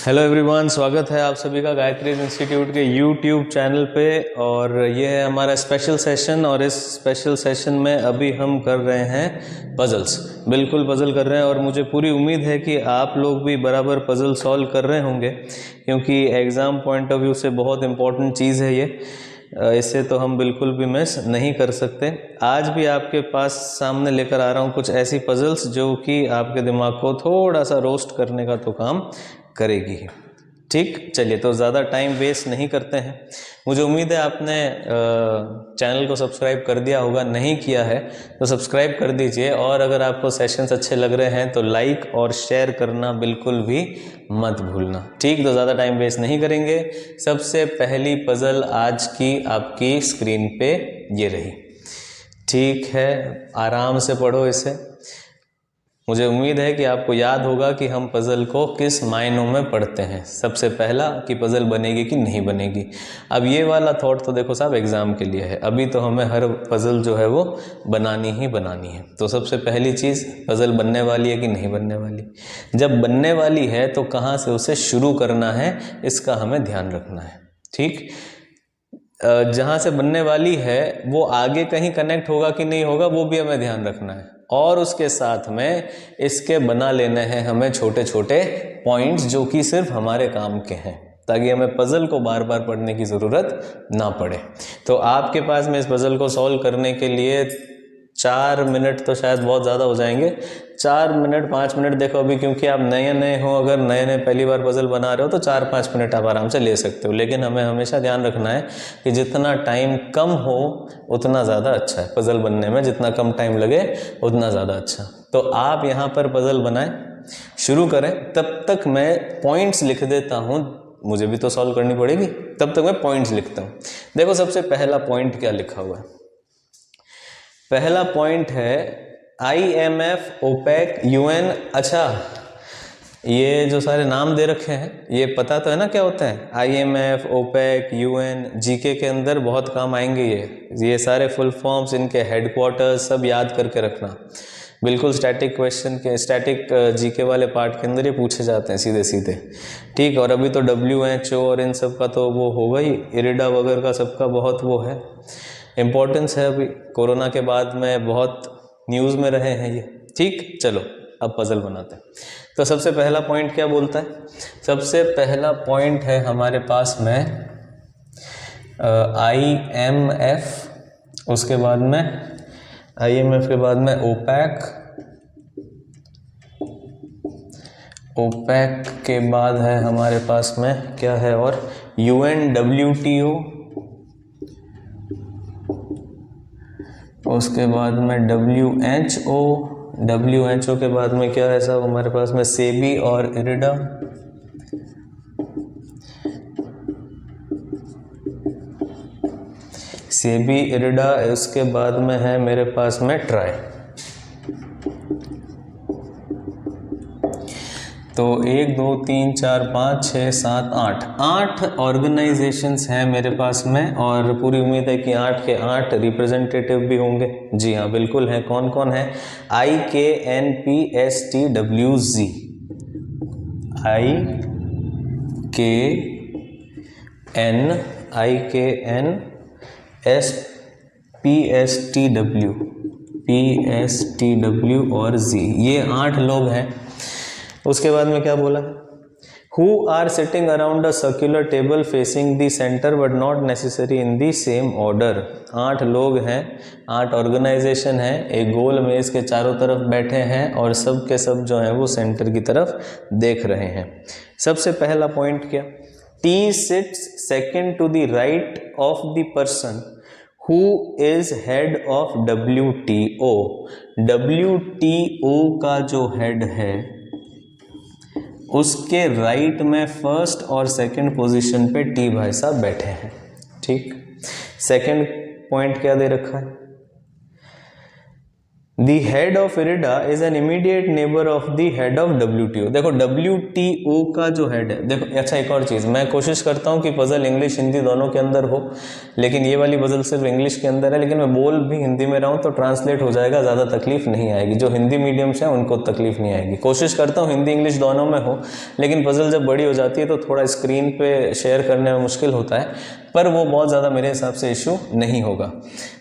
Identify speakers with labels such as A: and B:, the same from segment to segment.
A: Hello everyone, स्वागत है आप सभी का गायत्री इंस्टीट्यूट के यूट्यूब चैनल पे। और ये है हमारा स्पेशल सेशन, और इस स्पेशल सेशन में अभी हम कर रहे हैं पजल्स। बिल्कुल पजल कर रहे हैं, और मुझे पूरी उम्मीद है कि आप लोग भी बराबर पजल सॉल्व कर रहे होंगे, क्योंकि एग्ज़ाम पॉइंट ऑफ व्यू से बहुत इम्पोर्टेंट चीज़ है ये। इसे तो हम बिल्कुल भी मिस नहीं कर सकते। आज भी आपके पास सामने लेकर आ रहा हूँ कुछ ऐसी पजल्स जो कि आपके दिमाग को थोड़ा सा रोस्ट करने का तो काम करेगी। ठीक, चलिए तो ज़्यादा टाइम वेस्ट नहीं करते हैं। मुझे उम्मीद है आपने चैनल को सब्सक्राइब कर दिया होगा, नहीं किया है तो सब्सक्राइब कर दीजिए। और अगर आपको सेशंस अच्छे लग रहे हैं तो लाइक और शेयर करना बिल्कुल भी मत भूलना। ठीक, तो ज़्यादा टाइम वेस्ट नहीं करेंगे। सबसे पहली पज़ल आज की आपकी स्क्रीन पे ये रही। ठीक है, आराम से पढ़ो इसे। मुझे उम्मीद है कि आपको याद होगा कि हम पज़ल को किस मायनों में पढ़ते हैं। सबसे पहला कि पज़ल बनेगी कि नहीं बनेगी। अब ये वाला थॉट तो देखो साहब एग्ज़ाम के लिए है, अभी तो हमें हर पज़ल जो है वो बनानी ही बनानी है। तो सबसे पहली चीज़, पज़ल बनने वाली है कि नहीं बनने वाली। जब बनने वाली है तो कहाँ से उसे शुरू करना है, इसका हमें ध्यान रखना है। ठीक, जहाँ से बनने वाली है वो आगे कहीं कनेक्ट होगा कि नहीं होगा, वो भी हमें ध्यान रखना है। और उसके साथ में इसके बना लेने हैं हमें छोटे छोटे पॉइंट्स, जो कि सिर्फ हमारे काम के हैं, ताकि हमें पज़ल को बार बार पढ़ने की ज़रूरत ना पड़े। तो आपके पास में इस पज़ल को सॉल्व करने के लिए 4 मिनट तो शायद बहुत ज़्यादा हो जाएंगे। 4 मिनट 5 मिनट देखो अभी, क्योंकि आप नए नए हो, अगर नए नए पहली बार पज़ल बना रहे हो तो 4-5 मिनट आप आराम से ले सकते हो। लेकिन हमें हमेशा ध्यान रखना है कि जितना टाइम कम हो उतना ज़्यादा अच्छा है पज़ल बनने में। जितना कम टाइम लगे उतना ज़्यादा अच्छा। तो आप यहाँ पर पज़ल बनाएं, शुरू करें। तब तक मैं पॉइंट्स लिख देता हूँ, मुझे भी तो सॉल्व करनी पड़ेगी, तब तक मैं पॉइंट्स लिखता हूँ। देखो सबसे पहला पॉइंट क्या लिखा हुआ है। पहला पॉइंट है IMF, OPEC, UN। अच्छा, ये जो सारे नाम दे रखे हैं ये पता तो है ना क्या होते हैं। IMF, OPEC, UN जीके के अंदर बहुत काम आएंगे ये सारे फुल फॉर्म्स, इनके हेडक्वार्टर्स सब याद करके रखना। बिल्कुल स्टैटिक क्वेश्चन के, स्टैटिक जीके वाले पार्ट के अंदर ये पूछे जाते हैं सीधे सीधे। ठीक, और अभी तो WHO और इन सब का तो वो होगा ही, इरिडा वगैरह का सबका बहुत वो है, इम्पोर्टेंस है। अभी कोरोना के बाद में बहुत न्यूज़ में रहे हैं ये। ठीक, चलो अब पज़ल बनाते हैं। तो सबसे पहला पॉइंट क्या बोलता है। सबसे पहला पॉइंट है हमारे पास में IMF, उसके बाद में IMF के बाद में OPEC के बाद है हमारे पास में क्या है, और UN, WTO, उसके बाद में WHO के बाद में क्या है साहब हमारे पास में सेबी और इरिडा। सेबी, इरिडा, इसके बाद में है मेरे पास में ट्राई। तो 1 2 3 4 5 6 7 8 ऑर्गेनाइजेशंस हैं मेरे पास में, और पूरी उम्मीद है कि 8 के 8 रिप्रेजेंटेटिव भी होंगे। जी हाँ, बिल्कुल हैं। कौन कौन है। IKNPSTWZ, PSTW और Z, ये 8 लोग हैं। उसके बाद में क्या बोला, Who are sitting around a circular table facing the center but not necessary in the same order। 8 लोग हैं, 8 ऑर्गेनाइजेशन हैं, एक गोल मेज के चारों तरफ बैठे हैं, और सब के सब जो हैं वो सेंटर की तरफ देख रहे हैं। सबसे पहला पॉइंट क्या, T sits second to the right of the person who is head of WTO। WTO का जो हेड है उसके राइट में फर्स्ट और सेकंड पोजीशन पे T भाई साहब बैठे हैं। ठीक, सेकंड पॉइंट क्या दे रखा है, the head of IRDA is an immediate neighbour of the head of WTO। देखो WTO का जो हेड है, देखो अच्छा एक और चीज़, मैं कोशिश करता हूँ कि पजल इंग्लिश हिंदी दोनों के अंदर हो, लेकिन ये वाली पजल सिर्फ इंग्लिश के अंदर है, लेकिन मैं बोल भी हिंदी में रहा हूँ तो ट्रांसलेट हो जाएगा, ज़्यादा तकलीफ नहीं आएगी। जो हिंदी मीडियम से हैं उनको तकलीफ नहीं आएगी। कोशिश करता हूँ हिंदी इंग्लिश दोनों में हो, लेकिन पजल जब बड़ी हो जाती है तो थोड़ा स्क्रीन पे शेयर करने में मुश्किल होता है, पर वो बहुत ज़्यादा मेरे हिसाब से इशू नहीं होगा।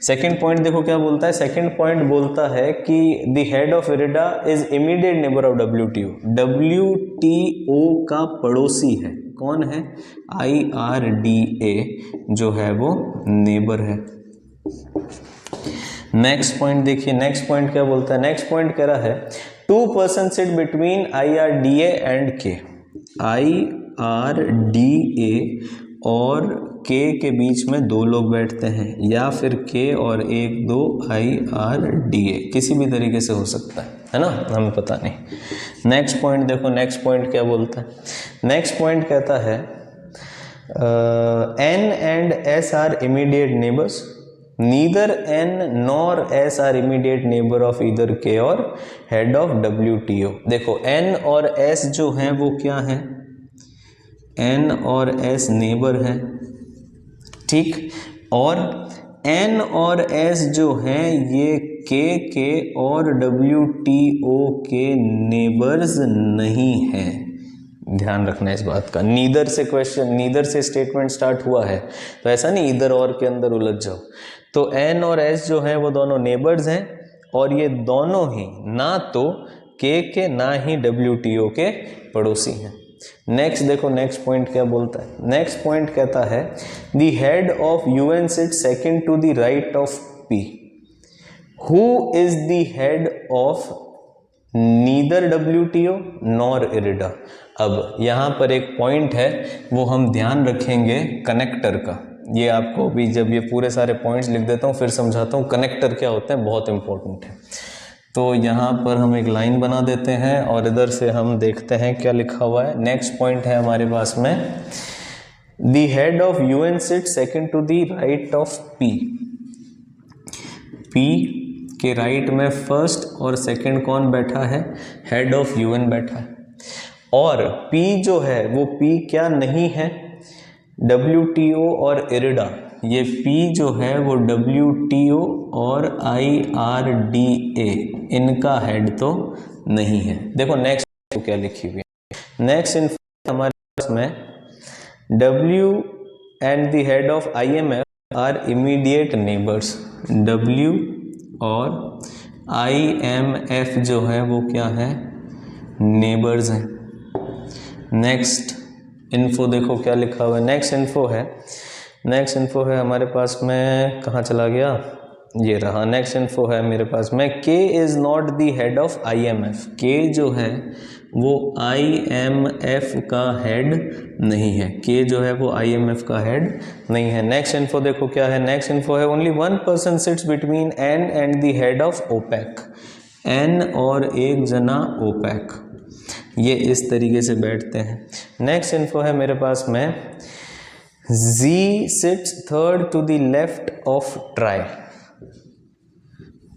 A: सेकंड पॉइंट देखो क्या बोलता है, सेकंड पॉइंट बोलता है कि the head of IRDA is immediate neighbour of WTO। WTO का पड़ोसी है, कौन है? IRDA जो है वो नेबर है। नेक्स्ट पॉइंट देखिए, नेक्स्ट पॉइंट क्या बोलता है, नेक्स्ट पॉइंट कह रहा है 2 person sit between IRDA and K। IRDA और K के बीच में 2 लोग बैठते हैं, या फिर K और 1 2 IRDA, किसी भी तरीके से हो सकता है ना, हमें पता नहीं। नेक्स्ट पॉइंट देखो, नेक्स्ट पॉइंट क्या बोलता है, नेक्स्ट पॉइंट कहता है N and S are immediate neighbours, neither N nor S are immediate neighbour of either K or head of WTO। देखो N और S जो हैं वो क्या है, N और S नेबर है, ठीक, और N और S जो हैं ये K के और WTO के नेबर्स नहीं हैं। ध्यान रखना इस बात का। नीदर से क्वेश्चन, नीदर से स्टेटमेंट स्टार्ट हुआ है, तो ऐसा नहीं इधर और के अंदर उलझ जाओ। तो N और S जो हैं वो दोनों नेबर्स हैं, और ये दोनों ही ना तो K के ना ही WTO के पड़ोसी हैं। नेक्स्ट देखो, नेक्स्ट पॉइंट क्या बोलता है, नेक्स्ट पॉइंट कहता है the head of UN sit second to the right of P। Who is the head of neither WTO nor IRDA. अब यहाँ पर एक पॉइंट है, वो हम ध्यान रखेंगे कनेक्टर का। ये आपको भी जब ये पूरे सारे पॉइंट्स लिख देता हूँ फिर समझाता हूँ कनेक्टर क्या होता है, बहुत इंपॉर्टेंट है। तो यहाँ पर हम एक लाइन बना देते हैं और इधर से हम देखते हैं क्या लिखा हुआ है। नेक्स्ट पॉइंट है हमारे पास में the head of UN sit second to the right of P। P के राइट में फर्स्ट और सेकंड कौन बैठा है, हेड ऑफ UN बैठा है, और P जो है वो P क्या नहीं है, WTO और इरिडा। ये P जो है वो WTO और IRDA इनका हेड तो नहीं है। देखो नेक्स्ट तो क्या लिखी हुई है, नेक्स्ट इन्फो हमारे पास में W and the head of IMF are immediate neighbours. W और IMF जो है वो क्या है, नेबर्स हैं। नेक्स्ट इन्फो देखो क्या लिखा हुआ है, नेक्स्ट इन्फो है, नेक्स्ट इन्फो है हमारे पास में, कहाँ चला गया, ये रहा। नेक्स्ट इन्फो है मेरे पास में K is not the head of IMF। K जो है वो IMF का हेड नहीं है, K जो है वो IMF का हेड नहीं है। नेक्स्ट इन्फो देखो क्या है, नेक्स्ट इन्फो है only 1 person sits between N and the head of OPEC। N और एक जना OPEC, ये इस तरीके से बैठते हैं। नेक्स्ट इन्फो है मेरे पास में Z sits third to the left of TRAI.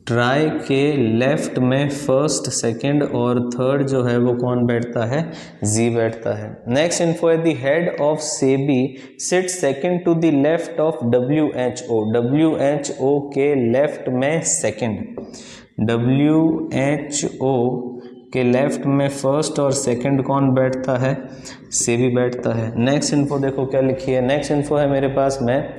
A: TRAI के लेफ्ट में फर्स्ट, सेकंड और थर्ड जो है वो कौन बैठता है, Z बैठता है। नेक्स्ट इन्फो है the head of SEBI sit second to the left of WHO। WHO के लेफ्ट में सेकंड, WHO के लेफ्ट में फर्स्ट और सेकंड कौन बैठता है, सेबी बैठता है। नेक्स्ट इन्फो देखो क्या लिखी है, नेक्स्ट इन्फो है मेरे पास में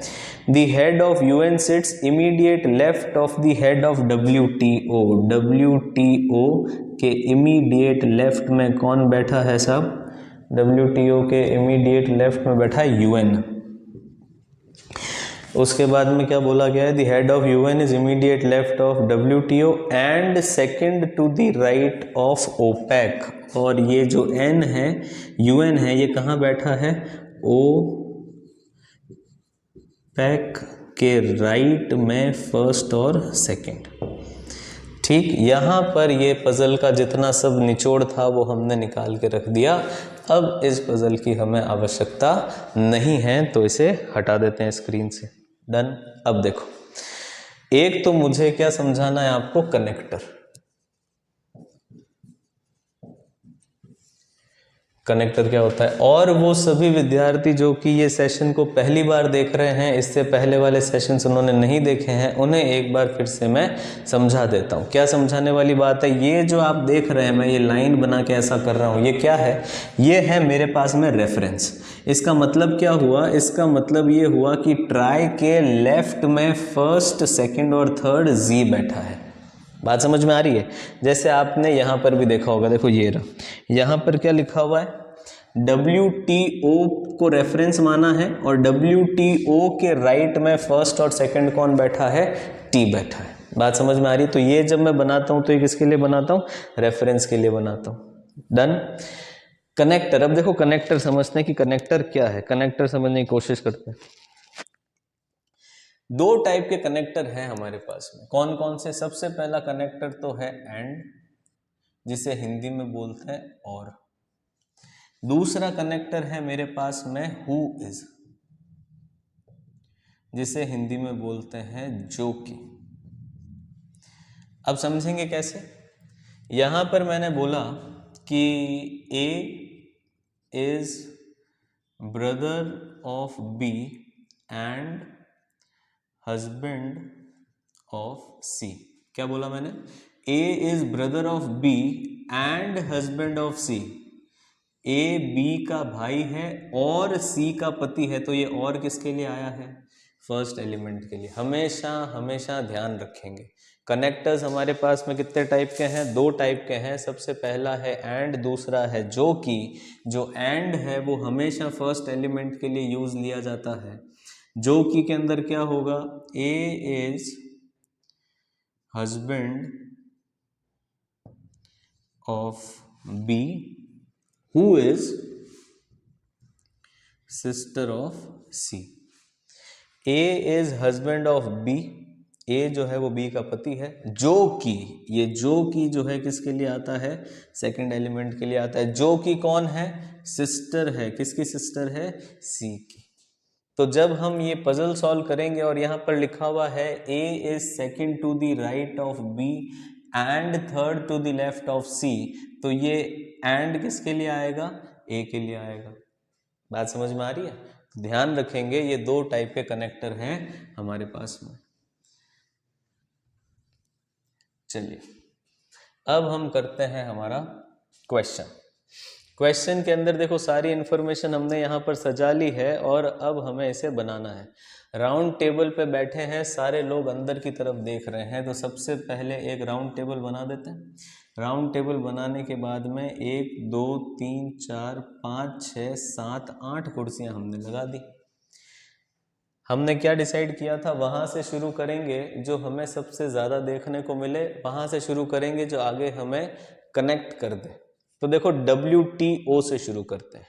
A: the head of UN sits immediate left of the head of WTO। WTO के इमीडिएट लेफ्ट में कौन बैठा है सब, WTO के इमीडिएट लेफ्ट में बैठा है UN। उसके बाद में क्या बोला गया है, the head of UN is immediate left of WTO and second to the right of OPEC। और ये जो N है, UN है, ये कहाँ बैठा है, OPEC के राइट में फर्स्ट और सेकंड। ठीक, यहाँ पर ये पज़ल का जितना सब निचोड़ था वो हमने निकाल के रख दिया। अब इस पज़ल की हमें आवश्यकता नहीं है तो इसे हटा देते हैं स्क्रीन से। डन। अब देखो एक तो मुझे क्या समझाना है आपको, कनेक्टर। कनेक्टर क्या होता है, और वो सभी विद्यार्थी जो कि ये सेशन को पहली बार देख रहे हैं, इससे पहले वाले सेशंस उन्होंने नहीं देखे हैं, उन्हें एक बार फिर से मैं समझा देता हूँ। क्या समझाने वाली बात है, ये जो आप देख रहे हैं, मैं ये लाइन बना के ऐसा कर रहा हूँ, ये क्या है, ये है मेरे पास में रेफरेंस। इसका मतलब क्या हुआ, इसका मतलब ये हुआ कि ट्राई के लेफ्ट में फर्स्ट, सेकेंड और थर्ड जी बैठा है। बात समझ में आ रही है? जैसे आपने यहाँ पर भी देखा होगा, देखो ये रहा, यहाँ पर क्या लिखा हुआ है, WTO को रेफरेंस माना है, और WTO के राइट में फर्स्ट और सेकंड कौन बैठा है, T बैठा है। बात समझ में आ रही है? तो ये जब मैं बनाता हूँ तो ये किसके लिए बनाता हूँ, रेफरेंस के लिए बनाता हूँ। डन। कनेक्टर, अब देखो कनेक्टर समझते हैं कि कनेक्टर क्या है, कनेक्टर समझने की कोशिश करते हैं। दो टाइप के कनेक्टर हैं हमारे पास में, कौन कौन से? सबसे पहला कनेक्टर तो है एंड, जिसे हिंदी में बोलते हैं और। दूसरा कनेक्टर है मेरे पास में हु इज, जिसे हिंदी में बोलते हैं जो कि। अब समझेंगे कैसे। यहां पर मैंने बोला कि A is brother of B and husband of C. क्या बोला मैंने? A is brother of B and husband of C. A B का भाई है और सी का पति है, तो ये और किसके लिए आया है, फर्स्ट एलिमेंट के लिए। हमेशा हमेशा ध्यान रखेंगे, कनेक्टर्स हमारे पास में कितने टाइप के हैं, दो टाइप के हैं। सबसे पहला है एंड, दूसरा है जो कि। जो एंड है वो हमेशा फर्स्ट एलिमेंट के लिए यूज लिया जाता है। जो कि के अंदर क्या होगा, A is husband of B who is sister of C. A is husband of B, A जो है वो बी का पति है। जो कि, ये जो कि जो है किसके लिए आता है, सेकंड एलिमेंट के लिए आता है। जो कि कौन है, सिस्टर है। किसकी सिस्टर है, सी की। तो जब हम ये पजल सॉल्व करेंगे और यहाँ पर लिखा हुआ है A is second to the right of B and third to the left of C, तो ये एंड किसके लिए आएगा, ए के लिए आएगा। बात समझ में आ रही है? तो ध्यान रखेंगे, ये दो टाइप के कनेक्टर हैं हमारे पास में। चलिए अब हम करते हैं हमारा क्वेश्चन। क्वेश्चन के अंदर देखो सारी इंफॉर्मेशन हमने यहाँ पर सजा ली है और अब हमें इसे बनाना है। राउंड टेबल पे बैठे हैं सारे लोग, अंदर की तरफ देख रहे हैं, तो सबसे पहले एक राउंड टेबल बना देते हैं। राउंड टेबल बनाने के बाद में 1 2 3 4 5 6 7 8 कुर्सियां हमने लगा दी। हमने क्या डिसाइड किया था, वहाँ से शुरू करेंगे जो हमें सबसे ज़्यादा देखने को मिले, वहाँ से शुरू करेंगे जो आगे हमें कनेक्ट कर दे। तो देखो WTO से शुरू करते हैं।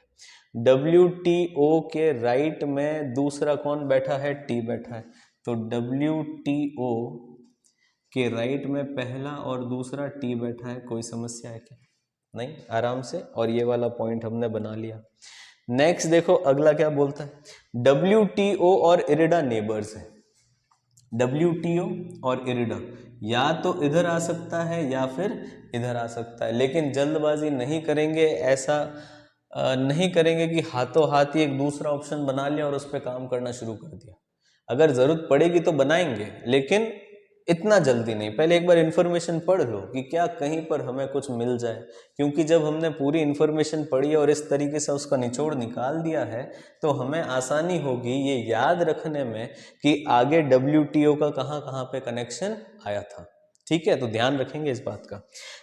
A: WTO के राइट में दूसरा कौन बैठा है, T बैठा है। तो WTO के राइट में पहला और दूसरा T बैठा है। कोई समस्या है क्या? नहीं, आराम से। और ये वाला पॉइंट हमने बना लिया। नेक्स्ट देखो अगला क्या बोलता है, WTO और इरिडा नेबर्स है। WTO और इरिडा या तो इधर आ सकता है या फिर इधर आ सकता है, लेकिन जल्दबाजी नहीं करेंगे, ऐसा नहीं करेंगे कि हाथों हाथ ही एक दूसरा ऑप्शन बना लिया और उस पर काम करना शुरू कर दिया। अगर जरूरत पड़ेगी तो बनाएंगे, लेकिन इतना जल्दी नहीं। पहले एक बार इन्फॉर्मेशन पढ़ लो कि क्या कहीं पर हमें कुछ मिल जाए, क्योंकि जब हमने पूरी इन्फॉर्मेशन पढ़ी और इस तरीके से उसका निचोड़ निकाल दिया है तो हमें आसानी होगी ये याद रखने में कि आगे WTO का कहाँ कहाँ पे कनेक्शन आया था। ठीक है, तो ध्यान रखेंगे इस बात का।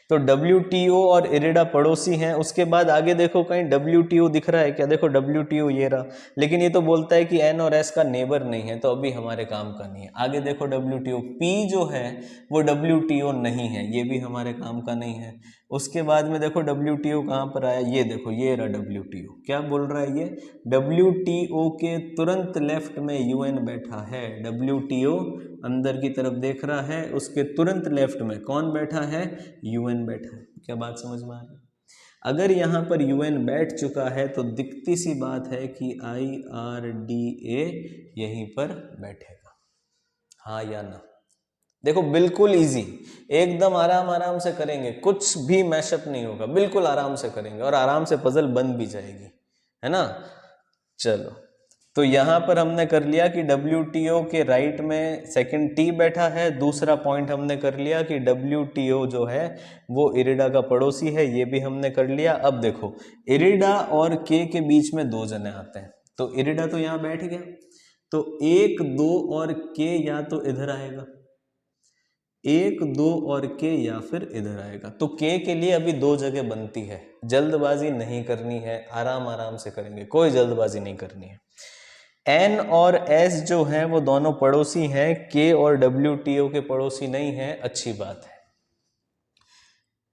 A: तो WTO और इरिडा पड़ोसी हैं। उसके बाद आगे देखो कहीं WTO दिख रहा है क्या? देखो WTO ये रहा, लेकिन ये तो बोलता है कि N और S का नेबर नहीं है, तो अभी हमारे काम का नहीं है। आगे देखो WTO, P जो है वो WTO नहीं है, ये भी हमारे काम का नहीं है। उसके बाद में देखो WTO कहाँ पर आया, ये देखो ये रहा WTO। क्या बोल रहा है ये, WTO के तुरंत लेफ्ट में UN बैठा है। WTO अंदर की तरफ देख रहा है, उसके तुरंत लेफ्ट में कौन बैठा है, UN बैठा है। क्या बात समझ में आ रही है? अगर यहाँ पर UN बैठ चुका है तो दिखती सी बात है कि IRDA यहीं पर बैठेगा, हाँ या ना? देखो बिल्कुल इजी, एकदम आराम आराम से करेंगे, कुछ भी मैशअप नहीं होगा, बिल्कुल आराम से करेंगे और आराम से पजल बन भी जाएगी, है ना। चलो, तो यहां पर हमने कर लिया कि WTO के राइट में सेकंड T बैठा है। दूसरा पॉइंट हमने कर लिया कि WTO जो है वो इरिडा का पड़ोसी है, ये भी हमने कर लिया। अब देखो, इरिडा और के बीच में दो जने आते हैं, तो इरिडा तो यहां बैठ गया, तो 1 2 और के या तो इधर आएगा, 1 2 और के या फिर इधर आएगा। तो के लिए अभी दो जगह बनती है, जल्दबाजी नहीं करनी है, आराम आराम से करेंगे, कोई जल्दबाजी नहीं करनी है। एन और एस जो है वो दोनों पड़ोसी हैं, के और WTO के पड़ोसी नहीं है, अच्छी बात है।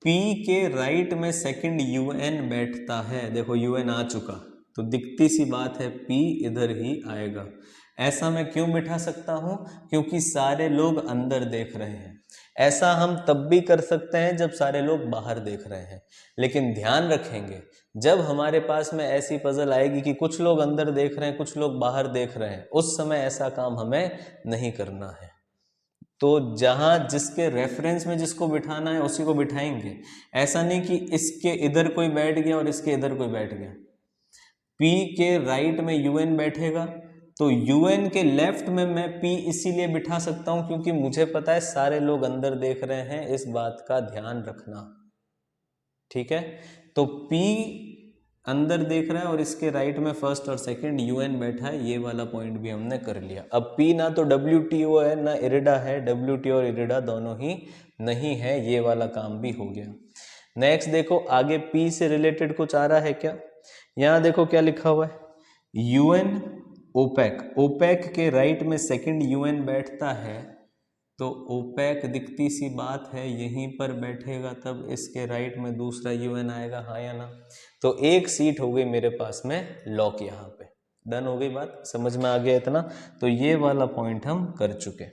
A: पी के राइट में सेकंड UN बैठता है, देखो UN आ चुका, तो दिखती सी बात है पी इधर ही आएगा। ऐसा मैं क्यों बिठा सकता हूं, क्योंकि सारे लोग अंदर देख रहे हैं। ऐसा हम तब भी कर सकते हैं जब सारे लोग बाहर देख रहे हैं, लेकिन ध्यान रखेंगे जब हमारे पास में ऐसी पजल आएगी कि कुछ लोग अंदर देख रहे हैं कुछ लोग बाहर देख रहे हैं, उस समय ऐसा काम हमें नहीं करना है। तो जहां जिसके रेफरेंस में जिसको बिठाना है उसी को बिठाएंगे, ऐसा नहीं कि इसके इधर कोई बैठ गया और इसके इधर कोई बैठ गया। P के राइट में UN बैठेगा, तो UN के लेफ्ट में मैं P इसीलिए बिठा सकता हूं क्योंकि मुझे पता है सारे लोग अंदर देख रहे हैं, इस बात का ध्यान रखना, ठीक है। तो P अंदर देख रहा है और इसके राइट में फर्स्ट और सेकंड UN बैठा है, ये वाला पॉइंट भी हमने कर लिया। अब P ना तो WTO है ना इरिडा है, WTO और इरिडा दोनों ही नहीं है, ये वाला काम भी हो गया। नेक्स्ट देखो, आगे P से रिलेटेड कुछ आ रहा है क्या, यहां देखो क्या लिखा हुआ है, UN ओपेक, ओपेक के राइट में सेकंड UN बैठता है, तो ओपेक दिखती सी बात है यहीं पर बैठेगा, तब इसके राइट में दूसरा UN आएगा, हाँ या ना। तो एक सीट हो गई मेरे पास में लॉक, यहाँ पे डन हो गई बात, समझ में आ गया इतना। तो ये वाला पॉइंट हम कर चुके।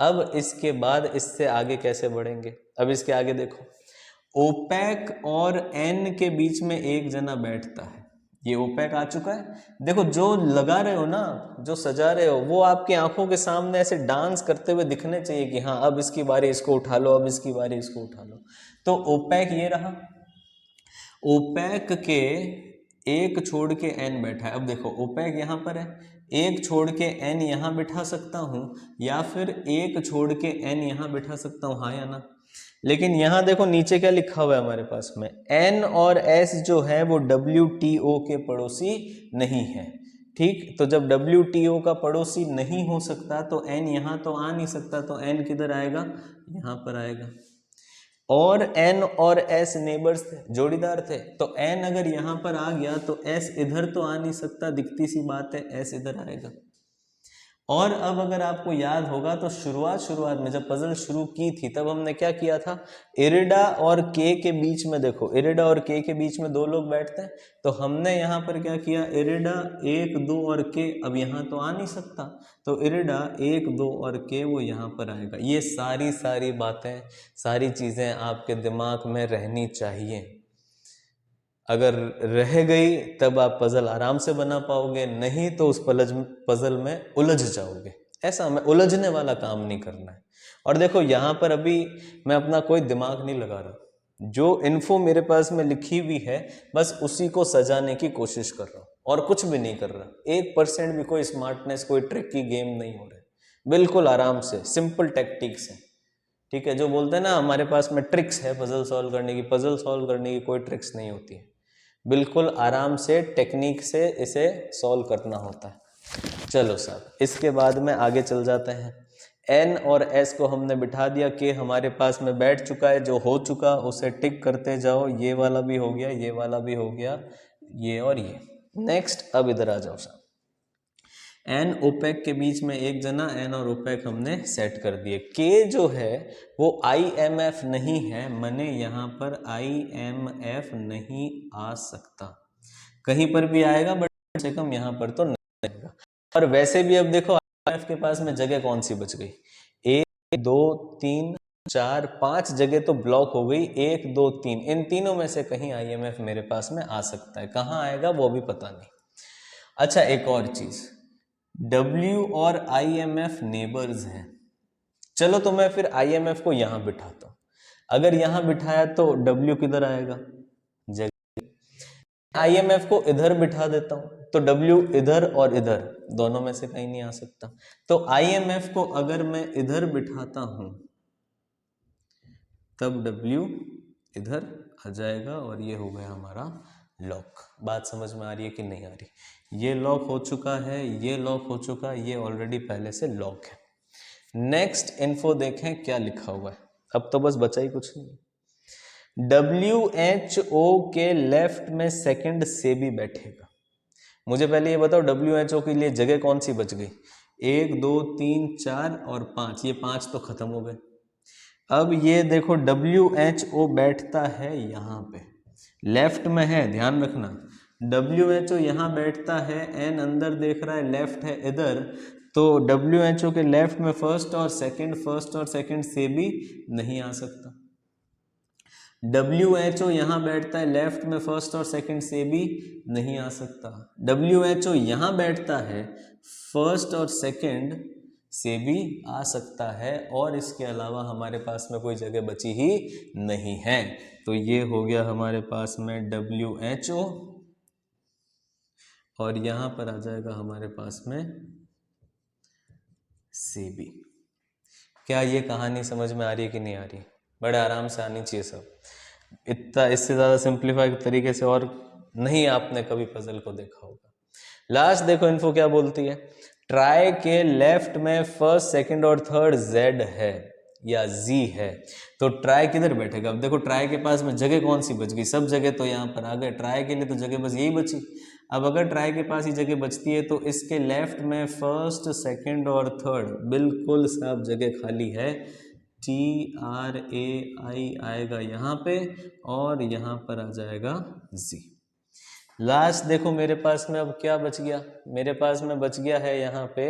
A: अब इसके बाद इससे आगे कैसे बढ़ेंगे, अब इसके आगे देखो, ओपेक और एन के बीच में एक जना बैठता है, ये ओपेक आ चुका है। देखो जो लगा रहे हो ना, जो सजा रहे हो, वो आपकी आंखों के सामने ऐसे डांस करते हुए दिखने चाहिए कि हाँ अब इसकी बारी, इसको उठा लो, अब इसकी बारी, इसको उठा लो। तो ओपेक ये रहा, ओपेक के एक छोड़ के एन बैठा है। अब देखो ओपेक यहां पर है, एक छोड़ के एन यहां बिठा सकता हूं या फिर एक छोड़ के एन यहां बिठा सकता हूं, हाँ या ना। लेकिन यहां देखो नीचे क्या लिखा हुआ है हमारे पास में, एन और एस जो है वो WTO के पड़ोसी नहीं है, ठीक। तो जब WTO का पड़ोसी नहीं हो सकता तो एन यहां तो आ नहीं सकता, तो एन किधर आएगा, यहां पर आएगा। और एन और एस नेबर्स थे, जोड़ीदार थे, तो एन अगर यहां पर आ गया तो एस इधर तो आ नहीं सकता, दिखती सी बात है एस इधर आएगा। और अब अगर आपको याद होगा तो शुरुआत में जब पजल शुरू की थी तब हमने क्या किया था, इरिडा और के बीच में, देखो इरिडा और के बीच में दो लोग बैठते हैं, तो हमने यहाँ पर क्या किया, इरिडा 1 2 और के, अब यहाँ तो आ नहीं सकता, तो इरिडा 1 2 और के वो यहाँ पर आएगा। ये सारी बातें, सारी चीज़ें आपके दिमाग में रहनी चाहिए, अगर रह गई तब आप पजल आराम से बना पाओगे, नहीं तो उस पजल में उलझ जाओगे। ऐसा हमें उलझने वाला काम नहीं करना है। और देखो यहाँ पर अभी मैं अपना कोई दिमाग नहीं लगा रहा, जो इन्फो मेरे पास में लिखी हुई है बस उसी को सजाने की कोशिश कर रहा हूँ और कुछ भी नहीं कर रहा। 1% भी कोई स्मार्टनेस, कोई ट्रिक की गेम नहीं हो रही, बिल्कुल आराम से सिंपल टेक्टिक्स है, ठीक है। जो बोलते हैं ना हमारे पास में ट्रिक्स है पजल सॉल्व करने की, पजल सॉल्व करने की कोई ट्रिक्स नहीं होती है, बिल्कुल आराम से टेक्निक से इसे सॉल्व करना होता है। चलो साहब, इसके बाद में आगे चल जाते हैं। एन और एस को हमने बिठा दिया, के हमारे पास में बैठ चुका है, जो हो चुका उसे टिक करते जाओ, ये वाला भी हो गया, ये वाला भी हो गया, ये और ये। नेक्स्ट, अब इधर आ जाओ साहब, एन ओपेक के बीच में एक जना, एन और ओपेक हमने सेट कर दिए। के जो है वो IMF नहीं है, मैंने यहाँ पर IMF नहीं आ सकता, कहीं पर भी आएगा बट कम से कम यहाँ पर तो नहीं आएगा। और वैसे भी अब देखो IMF के पास में जगह कौन सी बच गई, 1 2 3 4 5 जगह तो ब्लॉक हो गई, 1 2 3, इन तीनों में से कहीं IMF मेरे पास में आ सकता है, कहाँ आएगा वो भी पता नहीं। अच्छा एक और चीज, W और IMF नेबर्स हैं, चलो तो मैं फिर IMF को यहां बिठाता हूं। अगर यहां बिठाया तो W किधर आएगा, IMF को इधर बिठा देता हूं तो W इधर और इधर दोनों में से कहीं नहीं आ सकता। तो IMF को अगर मैं इधर बिठाता हूं तब W इधर आ जाएगा और ये हो गया हमारा लॉक। बात समझ में आ रही है कि नहीं आ रही? ये लॉक हो चुका है, ये लॉक हो चुका है, ये ऑलरेडी पहले से लॉक है। नेक्स्ट इन्फो देखें क्या लिखा हुआ है। अब तो बस बचा ही कुछ नहीं। WHO के लेफ्ट में सेकंड से भी बैठेगा। मुझे पहले ये बताओ WHO के लिए जगह कौन सी बच गई? 1 2 3 4 और 5, ये 5 तो खत्म हो गए। अब ये देखो WHO बैठता है यहाँ पे, लेफ्ट में है, ध्यान रखना। WHO यहाँ बैठता है, N अंदर देख रहा है, लेफ्ट है इधर, तो WHO के लेफ्ट में फर्स्ट और सेकंड से भी नहीं आ सकता। WHO यहाँ बैठता है, लेफ्ट में फर्स्ट और सेकंड से भी नहीं आ सकता। WHO यहाँ बैठता है, फर्स्ट और सेकंड से भी आ सकता है, और इसके अलावा हमारे पास में कोई जगह बची ही नहीं है। तो ये हो गया हमारे पास में WHO, और यहाँ पर आ जाएगा हमारे पास में CB। क्या ये कहानी समझ में आ रही है कि नहीं आ रही? बड़े आराम से आनी चाहिए सब। इतना इससे ज़्यादा सिंप्लीफाइड तरीके से और नहीं आपने कभी पजल को देखा होगा। लास्ट देखो इन्फो क्या बोलती है। ट्राई के लेफ्ट में फर्स्ट सेकंड और थर्ड Z है या Z है, तो ट्राई किधर बैठेगा? अब देखो ट्राई के पास में जगह कौन सी बच गई? सब जगह तो यहाँ पर आ गए, ट्राई के लिए तो जगह बस यही बची। अब अगर ट्राई के पास ही जगह बचती है तो इसके लेफ्ट में फर्स्ट सेकंड और थर्ड बिल्कुल सब जगह खाली है। TRAI आएगा यहाँ पे और यहाँ पर आ जाएगा Z। लास्ट देखो मेरे पास में अब क्या बच गया? मेरे पास में बच गया है यहाँ पे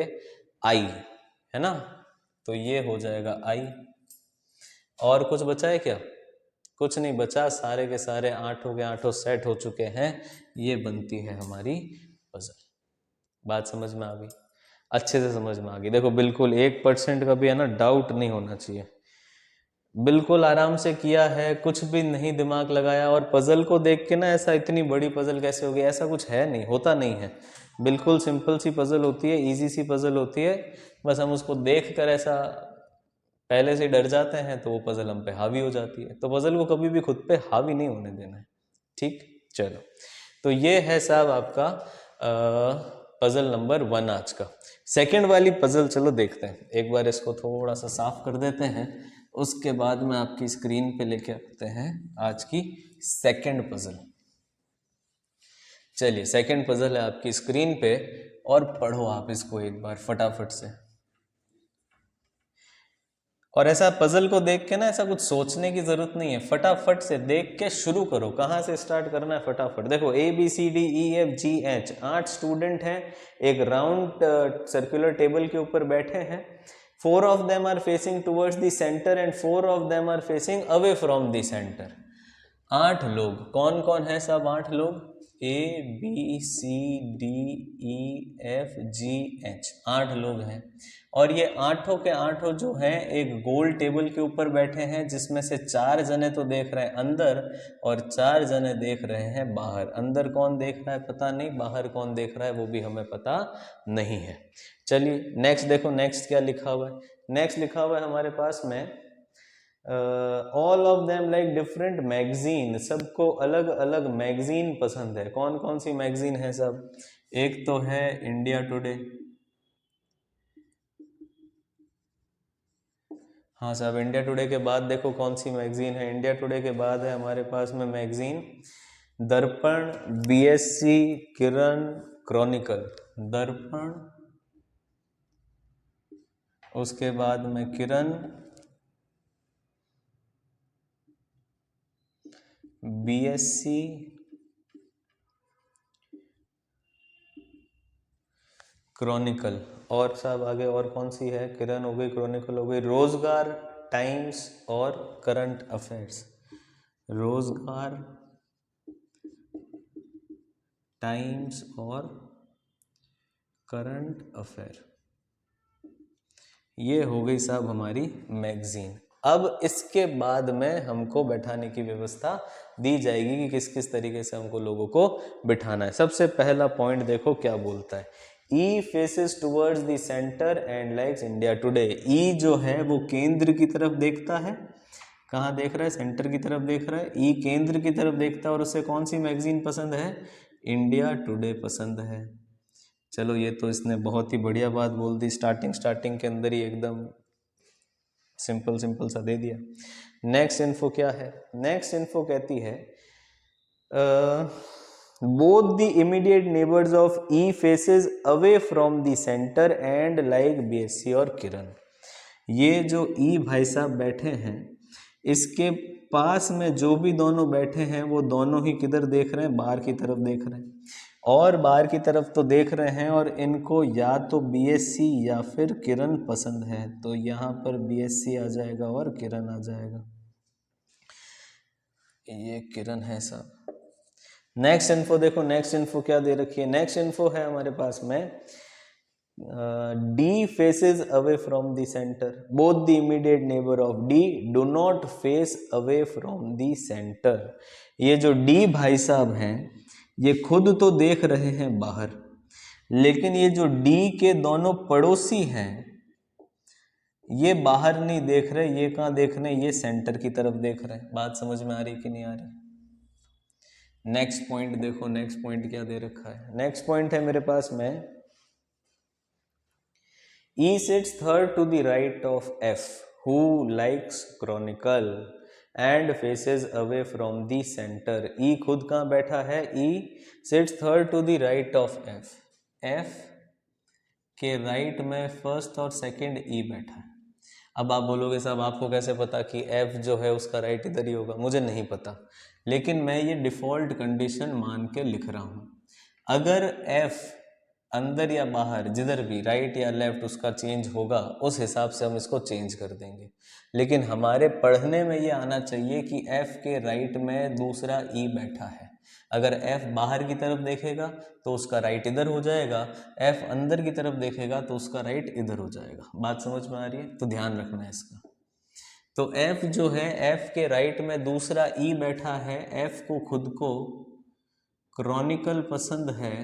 A: I, है ना? तो ये हो जाएगा I। और कुछ बचा है क्या? कुछ नहीं बचा, सारे के सारे 8 हो गए, 8 सेट हो चुके हैं। ये बनती है हमारी पजल। बात समझ में आ गई? अच्छे से समझ में आ गई। देखो बिल्कुल 1% का भी है ना डाउट नहीं होना चाहिए। बिल्कुल आराम से किया है, कुछ भी नहीं दिमाग लगाया, और पजल को देख के ना ऐसा इतनी बड़ी पजल कैसे हो गई, ऐसा कुछ है नहीं, होता नहीं है। बिल्कुल सिंपल सी पजल होती है, इजी सी पजल होती है। बस हम उसको देख कर ऐसा पहले से डर जाते हैं तो वो पजल हम पे हावी हो जाती है। तो पजल को कभी भी खुद पे हावी नहीं होने देना है। ठीक, चलो तो ये है साहब आपका पजल नंबर 1 आज का। सेकंड वाली पजल चलो देखते हैं, एक बार इसको थोड़ा सा साफ कर देते हैं, उसके बाद में आपकी स्क्रीन पे लेके आते हैं आज की सेकंड पजल। चलिए सेकंड पजल है आपकी स्क्रीन पे, और पढ़ो आप इसको एक बार फटाफट से। और ऐसा पजल को देख के ना ऐसा कुछ सोचने की जरूरत नहीं है, फटाफट से देख के शुरू करो। कहाँ से स्टार्ट करना है? फटाफट देखो। ABCDEFGH 8 स्टूडेंट हैं, एक राउंड सर्कुलर टेबल के ऊपर बैठे हैं। 4 of them are facing towards the center and 4 of them are facing away from the center। 8 लोग, कौन कौन है सब 8 लोग? ABCDEFGH 8 लोग हैं, और ये आठों के आठों जो हैं एक गोल टेबल के ऊपर बैठे हैं, जिसमें से 4 जने तो देख रहे हैं अंदर और 4 जने देख रहे हैं बाहर। अंदर कौन देख रहा है पता नहीं, बाहर कौन देख रहा है वो भी हमें पता नहीं है। चलिए नेक्स्ट देखो, नेक्स्ट क्या लिखा हुआ है? नेक्स्ट लिखा हुआ है हमारे पास में all of them like different magazine. सबको अलग अलग मैगजीन पसंद है। कौन कौन सी मैगजीन है सब? एक तो है इंडिया टुडे। हाँ साहब, इंडिया टुडे के बाद देखो कौन सी मैगजीन है? इंडिया टुडे के बाद है हमारे पास में मैगजीन दर्पण, BSC, किरण, क्रॉनिकल। दर्पण, उसके बाद में किरण, BSC, क्रॉनिकल। और साहब आगे और कौन सी है? किरण हो गई, क्रॉनिकल हो गई, रोजगार, टाइम्स और करंट अफेयर्स। रोजगार, टाइम्स और करंट अफेयर, ये हो गई साहब हमारी मैगजीन। अब इसके बाद में हमको बैठाने की व्यवस्था दी जाएगी कि किस किस तरीके से हमको लोगों को बिठाना है। सबसे पहला पॉइंट देखो क्या बोलता है, E faces towards the centre and likes India Today. E जो है वो केंद्र की तरफ देखता है, कहाँ देख रहा है, सेंटर की तरफ देख रहा है। ई केंद्र की तरफ देखता है और उसे कौन सी मैगजीन पसंद है, इंडिया टुडे पसंद है। चलो ये तो इसने बहुत ही बढ़िया बात बोल दी, स्टार्टिंग के अंदर ही एकदम सिंपल सिंपल सा दे दिया। नेक्स्ट इन्फो क्या है, नेक्स्ट इन्फो कहती है both the immediate neighbours of E faces away from the centre and like BSc और किरण। ये जो ई भाई साहब बैठे हैं, इसके पास में जो भी दोनों बैठे हैं वो दोनों ही किधर देख रहे हैं, बाहर की तरफ देख रहे हैं। और बाहर की तरफ तो देख रहे हैं और इनको या तो बीएससी या फिर किरण पसंद है, तो यहाँ पर बीएससी आ जाएगा और किरण आ जाएगा। ये किरण है साहब। नेक्स्ट इन्फो देखो, नेक्स्ट इन्फो क्या दे रखी है, नेक्स्ट इन्फो है हमारे पास में D faces away from the centre, both the immediate neighbour of D do not face away from the centre. ये जो डी भाई साहब हैं ये खुद तो देख रहे हैं बाहर, लेकिन ये जो डी के दोनों पड़ोसी हैं ये बाहर नहीं देख रहे, ये कहाँ देख रहे हैं, ये सेंटर की तरफ देख रहे हैं। बात समझ में आ रही कि नहीं आ रही। नेक्स्ट पॉइंट देखो, नेक्स्ट पॉइंट क्या दे रखा है, नेक्स्ट पॉइंट है मेरे पास में E sits third to the right of F, who likes chronicle and faces away from the center. E खुद कहाँ बैठा है, E sits third to the right of F. F के राइट में फर्स्ट और सेकंड E बैठा है। अब आप बोलोगे साहब आपको कैसे पता कि F जो है उसका राइट इधर ही होगा, मुझे नहीं पता, लेकिन मैं ये डिफ़ॉल्ट कंडीशन मान के लिख रहा हूँ। अगर F अंदर या बाहर जिधर भी राइट या लेफ्ट उसका चेंज होगा, उस हिसाब से हम इसको चेंज कर देंगे। लेकिन हमारे पढ़ने में ये आना चाहिए कि F के राइट में दूसरा E बैठा है। अगर F बाहर की तरफ देखेगा तो उसका राइट इधर हो जाएगा, F अंदर की तरफ देखेगा तो उसका राइट इधर हो जाएगा। बात समझ में आ रही है, तो ध्यान रखना है इसका। तो F जो है, F के राइट में दूसरा E बैठा है, F को खुद को क्रॉनिकल पसंद है,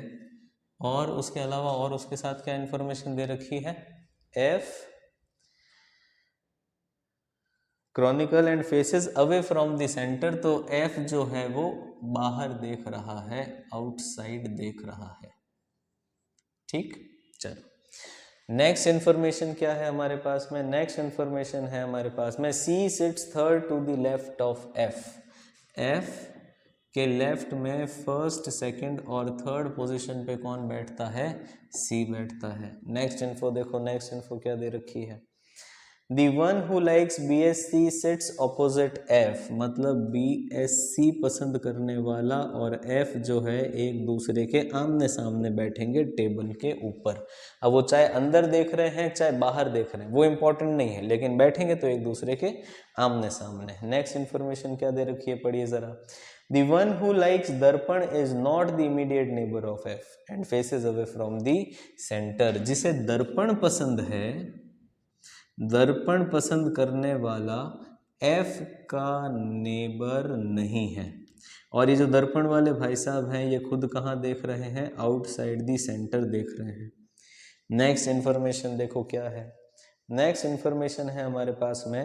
A: और उसके अलावा और उसके साथ क्या इन्फॉर्मेशन दे रखी है, F Chronicle and faces away from the centre. तो F जो है वो बाहर देख रहा है, आउटसाइड देख रहा है। ठीक, चलो नेक्स्ट इन्फॉर्मेशन क्या है हमारे पास में, नेक्स्ट इन्फॉर्मेशन है हमारे पास में C sits third to the left of F। F के लेफ्ट में फर्स्ट, सेकंड और थर्ड पोजीशन पे कौन बैठता है, सी बैठता है। नेक्स्ट इन्फो देखो, नेक्स्ट इन्फो क्या दे रखी है, The one who likes BSc sits opposite F, मतलब BSc पसंद करने वाला और F जो है एक दूसरे के आमने सामने बैठेंगे टेबल के ऊपर। अब वो चाहे अंदर देख रहे हैं चाहे बाहर देख रहे हैं वो इम्पोर्टेंट नहीं है, लेकिन बैठेंगे तो एक दूसरे के आमने सामने। नेक्स्ट इन्फॉर्मेशन क्या दे रखी है, पढ़िए जरा। The one who likes दर्पण is not the immediate neighbor of F and faces away from the center। जिसे दर्पण पसंद है, दर्पण पसंद करने वाला F का नेबर नहीं है। और ये जो दर्पण वाले भाई साहब हैं ये खुद कहाँ देख रहे हैं, आउटसाइड दी सेंटर देख रहे हैं। नेक्स्ट इन्फॉर्मेशन देखो क्या है, नेक्स्ट इन्फॉर्मेशन है हमारे पास में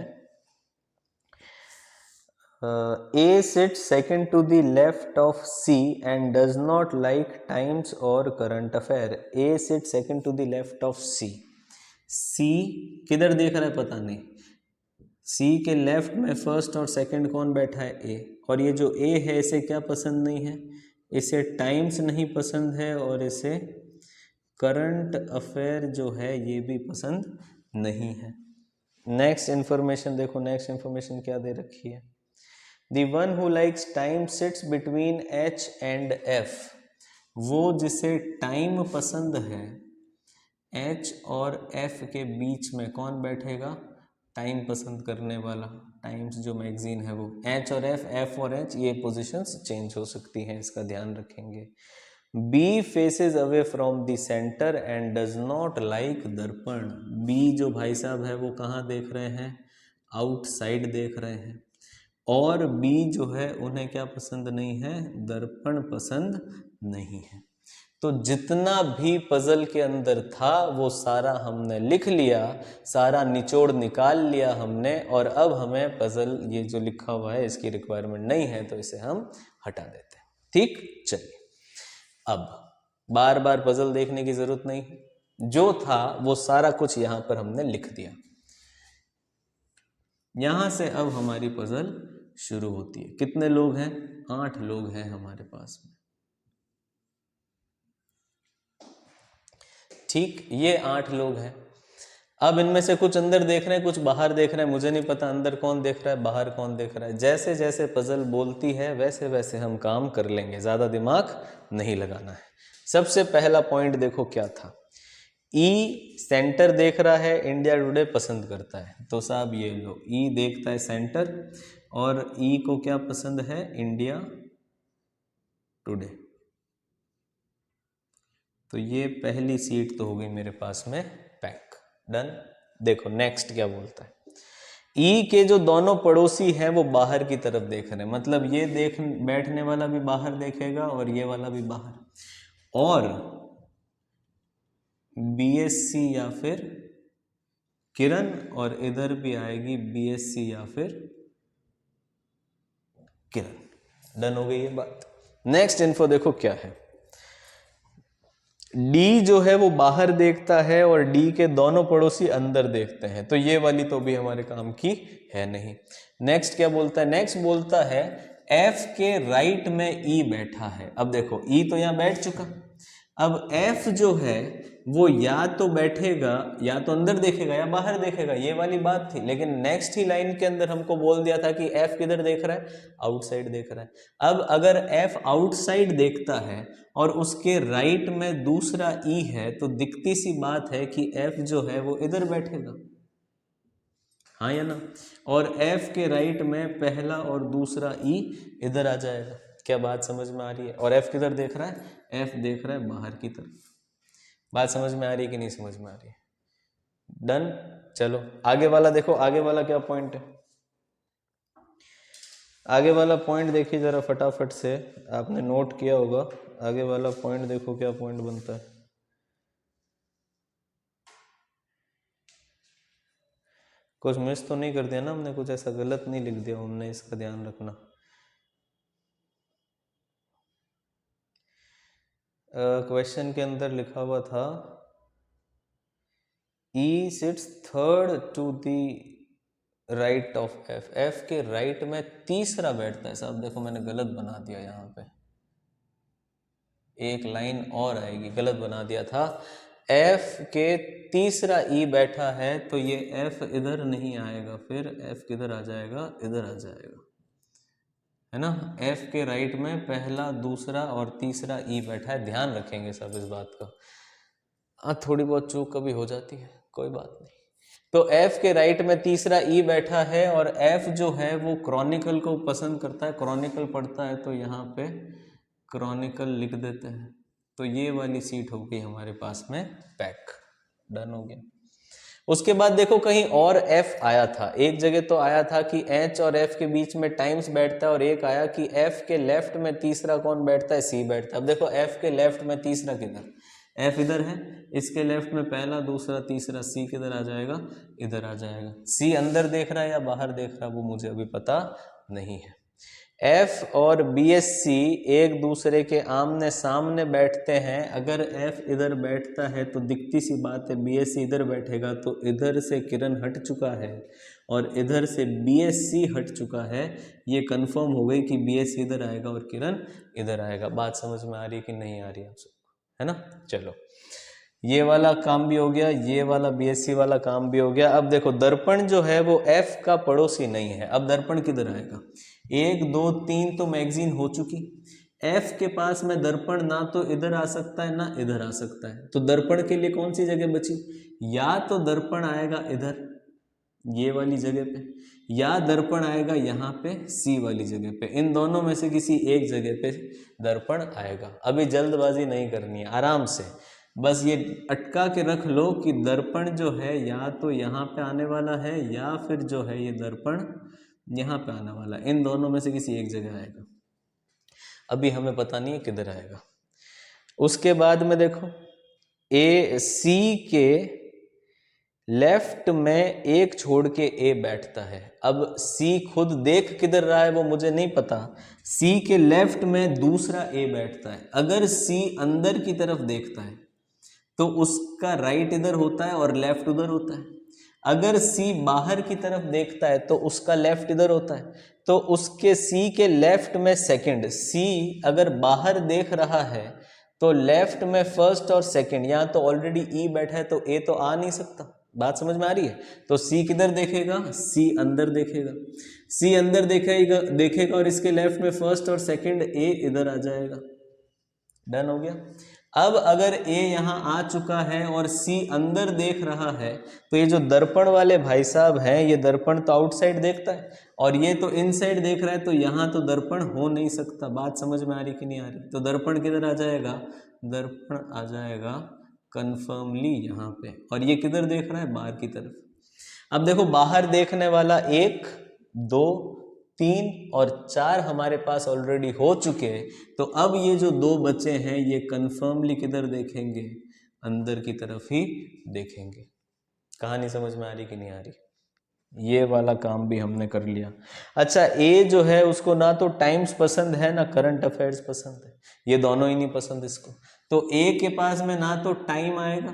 A: A sits second to the left of C and does not like times or current affair। A sits second to the left of C। C किधर देख रहा है पता नहीं, C के लेफ्ट में फर्स्ट और सेकंड कौन बैठा है, A। और ये जो A है इसे क्या पसंद नहीं है, इसे टाइम्स नहीं पसंद है और इसे करंट अफेयर जो है ये भी पसंद नहीं है। नेक्स्ट इन्फॉर्मेशन देखो, नेक्स्ट इन्फॉर्मेशन क्या दे रखी है। The one who likes time sits between H and F। वो जिसे टाइम पसंद है H और F के बीच में कौन बैठेगा, टाइम पसंद करने वाला। टाइम्स जो मैगजीन है वो H और F, F और H ये पोजीशंस चेंज हो सकती हैं, इसका ध्यान रखेंगे। B faces away from the centre and does not like Darpan. B जो भाई साहब है वो कहाँ देख रहे हैं, आउटसाइड देख रहे हैं, और बी जो है उन्हें क्या पसंद नहीं है, दर्पण पसंद नहीं है। तो जितना भी पजल के अंदर था वो सारा हमने लिख लिया, सारा निचोड़ निकाल लिया हमने, और अब हमें पजल ये जो लिखा हुआ है इसकी रिक्वायरमेंट नहीं है, तो इसे हम हटा देते हैं। ठीक, चलिए अब बार बार पजल देखने की जरूरत नहीं है, जो था वो सारा कुछ यहां पर हमने लिख दिया। यहां से अब हमारी पजल शुरू होती है। कितने लोग हैं, 8 लोग हैं हमारे पास में। ठीक, ये 8 लोग हैं। अब इनमें से कुछ अंदर देख रहे हैं, कुछ बाहर देख रहे हैं, मुझे नहीं पता अंदर कौन देख रहा है बाहर कौन देख रहा है। जैसे जैसे पजल बोलती है वैसे वैसे हम काम कर लेंगे, ज़्यादा दिमाग नहीं लगाना है। सबसे पहला पॉइंट देखो क्या था, ई सेंटर देख रहा है, इंडिया टुडे पसंद करता है, तो साहब ये लो, ई देखता है सेंटर और ई को क्या पसंद है, इंडिया टुडे। तो ये पहली सीट तो हो गई मेरे पास में पैक, डन। देखो नेक्स्ट क्या बोलता है, ई के जो दोनों पड़ोसी हैं वो बाहर की तरफ देख रहे हैं, मतलब ये देख बैठने वाला भी बाहर देखेगा और ये वाला भी बाहर, और बीएससी या फिर किरण, और इधर भी आएगी बीएससी या फिर किरण। डन हो गई ये बात। नेक्स्ट इन्फो देखो क्या है, डी जो है वो बाहर देखता है और डी के दोनों पड़ोसी अंदर देखते हैं, तो ये वाली तो भी हमारे काम की है नहीं। नेक्स्ट क्या बोलता है, नेक्स्ट बोलता है एफ के राइट में ई बैठा है। अब देखो ई तो यहां बैठ चुका, अब एफ जो है वो या तो बैठेगा या तो अंदर देखेगा या बाहर देखेगा, ये वाली बात थी। लेकिन नेक्स्ट ही लाइन के अंदर हमको बोल दिया था कि एफ किधर देख रहा है, आउटसाइड देख रहा है। अब अगर एफ आउटसाइड देखता है और उसके राइट में दूसरा ई है, तो दिखती सी बात है कि एफ जो है वो इधर बैठेगा, हाँ या ना, और एफ के राइट में पहला और दूसरा ई इधर आ जाएगा। क्या बात समझ में आ रही है? और एफ किधर देख रहा है, एफ देख रहा है बाहर की तरफ। बात समझ में आ रही है कि नहीं समझ में आ रही है? डन। चलो आगे वाला देखो, आगे वाला क्या पॉइंट है, आगे वाला पॉइंट देखिए जरा फटाफट से, आपने नोट किया होगा। आगे वाला पॉइंट देखो क्या पॉइंट बनता है। कुछ मिस तो नहीं कर दिया ना हमने, कुछ ऐसा गलत नहीं लिख दिया हमने, इसका ध्यान रखना। क्वेश्चन के अंदर लिखा हुआ था E sits third to the right of F, F के राइट में तीसरा बैठता है। साहब देखो मैंने गलत बना दिया, यहाँ पे एक लाइन और आएगी, गलत बना दिया था। एफ के तीसरा ई बैठा है, तो ये एफ इधर नहीं आएगा, फिर एफ किधर आ जाएगा, इधर आ जाएगा, है ना। एफ के राइट में पहला दूसरा और तीसरा ई बैठा है, ध्यान रखेंगे सब इस बात का। थोड़ी बहुत चूक कभी हो जाती है, कोई बात नहीं। तो एफ के राइट में तीसरा ई बैठा है, और एफ जो है वो क्रॉनिकल को पसंद करता है, क्रॉनिकल पढ़ता है, तो यहाँ पे क्रॉनिकल लिख देते हैं। तो ये वाली सीट हो गई हमारे पास में पैक, डन हो गया। उसके बाद देखो कहीं और एफ आया था, एक जगह तो आया था कि एच और एफ के बीच में टाइम्स बैठता है, और एक आया कि एफ के लेफ्ट में तीसरा कौन बैठता है, सी बैठता है। अब देखो एफ के लेफ्ट में तीसरा किधर, एफ इधर है, इसके लेफ्ट में पहला दूसरा तीसरा, सी किधर आ जाएगा, इधर आ जाएगा। सी अंदर देख रहा है या बाहर देख रहा है वो मुझे अभी पता नहीं है। एफ और बीएससी एक दूसरे के आमने सामने बैठते हैं, अगर एफ इधर बैठता है तो दिखती सी बात है बीएससी इधर बैठेगा, तो इधर से किरण हट चुका है और इधर से बीएससी हट चुका है। ये कंफर्म हो गई कि बीएससी इधर आएगा और किरण इधर आएगा। बात समझ में आ रही है कि नहीं आ रही आप सबको, है ना। चलो ये वाला काम भी हो गया, ये वाला बीएससी वाला काम भी हो गया। अब देखो दर्पण जो है वो एफ का पड़ोसी नहीं है। अब दर्पण किधर आएगा, 1 2 3 तो मैगजीन हो चुकी, एफ के पास में दर्पण ना तो इधर आ सकता है ना इधर आ सकता है, तो दर्पण के लिए कौन सी जगह बची, या तो दर्पण आएगा इधर ये वाली जगह पे, या दर्पण आएगा यहाँ पे सी वाली जगह पे। इन दोनों में से किसी एक जगह पे दर्पण आएगा। अभी जल्दबाजी नहीं करनी है, आराम से बस ये अटका के रख लो कि दर्पण जो है या तो यहाँ पे आने वाला है या फिर जो है ये दर्पण यहाँ पे आने वाला है। इन दोनों में से किसी एक जगह आएगा। अभी हमें पता नहीं है किधर आएगा। उसके बाद में देखो ए सी के लेफ्ट में एक छोड़ के ए बैठता है। अब सी खुद देख किधर रहा है वो मुझे नहीं पता। सी के लेफ्ट में दूसरा ए बैठता है। अगर सी अंदर की तरफ देखता है तो उसका राइट इधर होता है और लेफ्ट उधर होता है। अगर सी बाहर की तरफ देखता है तो उसका लेफ्ट इधर होता है। तो उसके सी के लेफ्ट में सेकंड, सी अगर बाहर देख रहा है तो लेफ्ट में फर्स्ट और सेकंड, यहाँ तो ऑलरेडी ई बैठा है तो ए तो आ नहीं सकता। बात समझ में आ रही है? तो सी किधर देखेगा? सी अंदर देखेगा। सी अंदर देखेगा और इसके लेफ्ट में फर्स्ट और सेकंड, ए इधर आ जाएगा। डन हो गया। अब अगर ए यहाँ आ चुका है और सी अंदर देख रहा है तो ये जो दर्पण वाले भाई साहब हैं, ये दर्पण तो आउटसाइड देखता है और ये तो इनसाइड देख रहा है, तो यहाँ तो दर्पण हो नहीं सकता। बात समझ में आ रही कि नहीं आ रही? तो दर्पण किधर आ जाएगा? दर्पण आ जाएगा कन्फर्मली यहाँ पे। और ये किधर देख रहा है? बाहर की तरफ। अब देखो बाहर देखने वाला 1, 2, 3 और 4 हमारे पास ऑलरेडी हो चुके हैं। तो अब ये जो 2 बचे हैं ये कन्फर्मली किधर देखेंगे? अंदर की तरफ ही देखेंगे। कहानी समझ में आ रही कि नहीं आ रही? ये वाला काम भी हमने कर लिया। अच्छा, ए जो है उसको ना तो टाइम्स पसंद है ना करंट अफेयर्स पसंद है, ये दोनों ही नहीं पसंद इसको। तो ए के पास में ना तो टाइम आएगा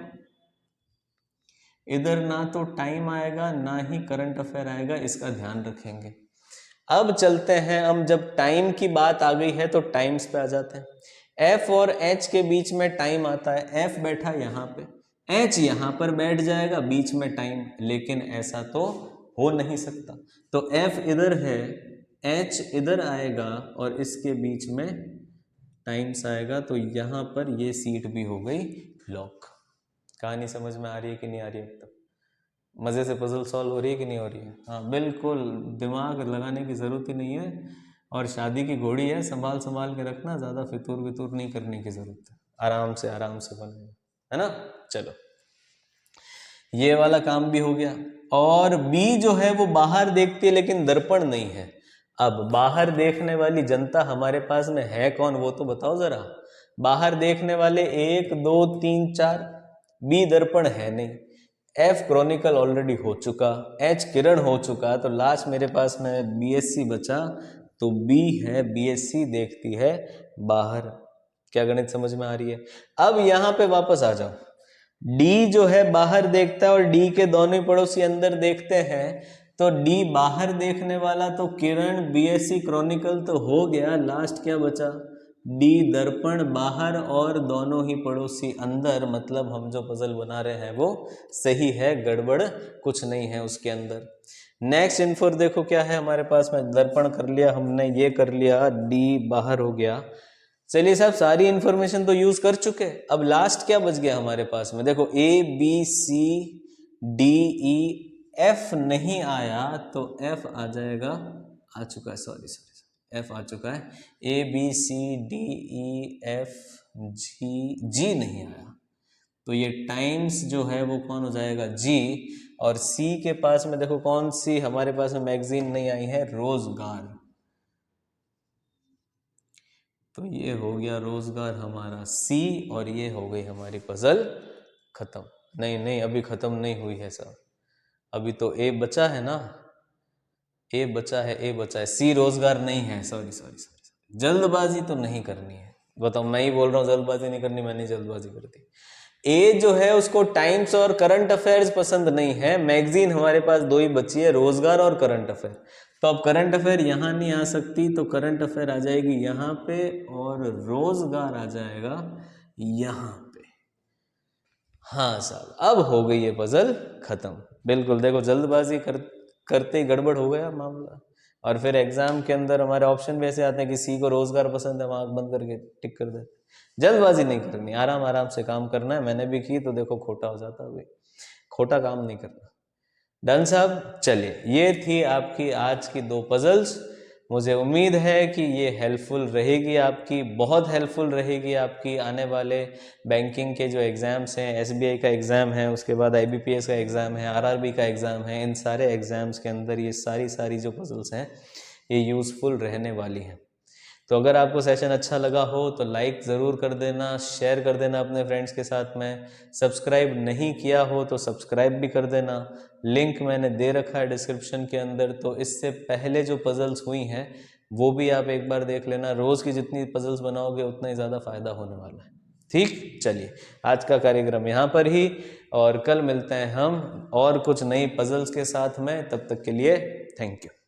A: इधर, ना तो टाइम आएगा ना ही करंट अफेयर आएगा, इसका ध्यान रखेंगे। अब चलते हैं, हम जब टाइम की बात आ गई है तो टाइम्स पे आ जाते हैं। एफ और एच के बीच में टाइम आता है। एफ बैठा यहाँ पे, एच यहाँ पर बैठ जाएगा बीच में टाइम, लेकिन ऐसा तो हो नहीं सकता। तो एफ इधर है, एच इधर आएगा और इसके बीच में टाइम्स आएगा। तो यहाँ पर ये सीट भी हो गई लॉक। कहानी समझ में आ रही है कि नहीं आ रही है? अब तक मज़े से पजल सॉल्व हो रही है कि नहीं हो रही है? हाँ बिल्कुल, दिमाग लगाने की ज़रूरत ही नहीं है। और शादी की घोड़ी है, संभाल संभाल के रखना, ज़्यादा फितूर वितूर नहीं करने की ज़रूरत है। आराम से बनेगा, है ना? चलो, ये वाला काम भी हो गया। और बी जो है वो बाहर देखती है लेकिन दर्पण नहीं है। अब बाहर देखने वाली जनता हमारे पास में है कौन, वो तो बताओ ज़रा। बाहर देखने वाले 1, 2, 3, 4, बी दर्पण है नहीं, एफ क्रॉनिकल ऑलरेडी हो चुका, एच किरण हो चुका, तो लास्ट मेरे पास में बीएससी बचा। तो बी है, बीएससी देखती है बाहर। क्या गणित समझ में आ रही है? अब यहाँ पे वापस आ जाओ। डी जो है बाहर देखता है और डी के दोनों पड़ोसी अंदर देखते हैं। तो डी बाहर देखने वाला तो किरण, बीएससी, क्रॉनिकल तो हो गया। लास्ट क्या बचा? डी दर्पण बाहर और दोनों ही पड़ोसी अंदर। मतलब हम जो पजल बना रहे हैं वो सही है, गड़बड़ कुछ नहीं है उसके अंदर। नेक्स्ट इन्फो देखो क्या है हमारे पास में। दर्पण कर लिया हमने, ये कर लिया, डी बाहर हो गया। चलिए साहब, सारी इंफॉर्मेशन तो यूज कर चुके। अब लास्ट क्या बच गया हमारे पास में? देखो A B C D E, F नहीं आया तो एफ आ जाएगा, आ चुका है, सॉरी एफ आ चुका है। A B C D E F G, G नहीं आया तो ये टाइम्स जो है वो कौन हो जाएगा? जी। और सी के पास में देखो कौन सी हमारे पास में मैगजीन नहीं आई है? रोजगार। तो ये हो गया रोजगार हमारा सी, और ये हो गई हमारी पजल खत्म। नहीं, अभी खत्म नहीं हुई है सर, अभी तो ए बचा है ना, ए बचा है, सी रोजगार नहीं है। सॉरी, जल्दबाजी तो नहीं करनी है। बताओ, मैं ही बोल रहा हूँ जल्दबाजी नहीं करनी, मैंने जल्दबाजी कर दी। ए जो है उसको टाइम्स और करंट अफेयर्स पसंद नहीं है। मैगजीन हमारे पास 2 ही बची है, रोजगार और करंट अफेयर। तो अब करंट अफेयर यहाँ नहीं आ सकती, तो करंट अफेयर आ जाएगी यहाँ पे और रोजगार आ जाएगा यहाँ पे। हाँ साहब, अब हो गई ये पजल खत्म। बिल्कुल, देखो जल्दबाजी करते ही गड़बड़ हो गया मामला। और फिर एग्जाम के अंदर हमारे ऑप्शन भी ऐसे आते हैं कि सी को रोजगार पसंद है, हम आंख बंद करके टिक कर देते। जल्दबाजी नहीं करनी, आराम से काम करना है। मैंने भी की तो देखो खोटा हो जाता, अभी खोटा काम नहीं करना। डन साहब, चलिए ये थी आपकी आज की 2 पजल्स। मुझे उम्मीद है कि ये हेल्पफुल रहेगी, आपकी बहुत हेल्पफुल रहेगी आपकी आने वाले बैंकिंग के जो एग्ज़ाम्स हैं, एसबीआई का एग्ज़ाम है, उसके बाद आईबीपीएस का एग्ज़ाम है, आरआरबी का एग्ज़ाम है, इन सारे एग्ज़ाम्स के अंदर ये सारी जो पजल्स हैं ये यूज़फुल रहने वाली हैं। तो अगर आपको सेशन अच्छा लगा हो तो लाइक ज़रूर कर देना, शेयर कर देना अपने फ्रेंड्स के साथ में। सब्सक्राइब नहीं किया हो तो सब्सक्राइब भी कर देना, लिंक मैंने दे रखा है डिस्क्रिप्शन के अंदर। तो इससे पहले जो पजल्स हुई हैं वो भी आप एक बार देख लेना। रोज़ की जितनी पजल्स बनाओगे उतना ही ज़्यादा फ़ायदा होने वाला है। ठीक, चलिए आज का कार्यक्रम यहाँ पर ही, और कल मिलते हैं हम और कुछ नई पजल्स के साथ में। तब तक के लिए थैंक यू।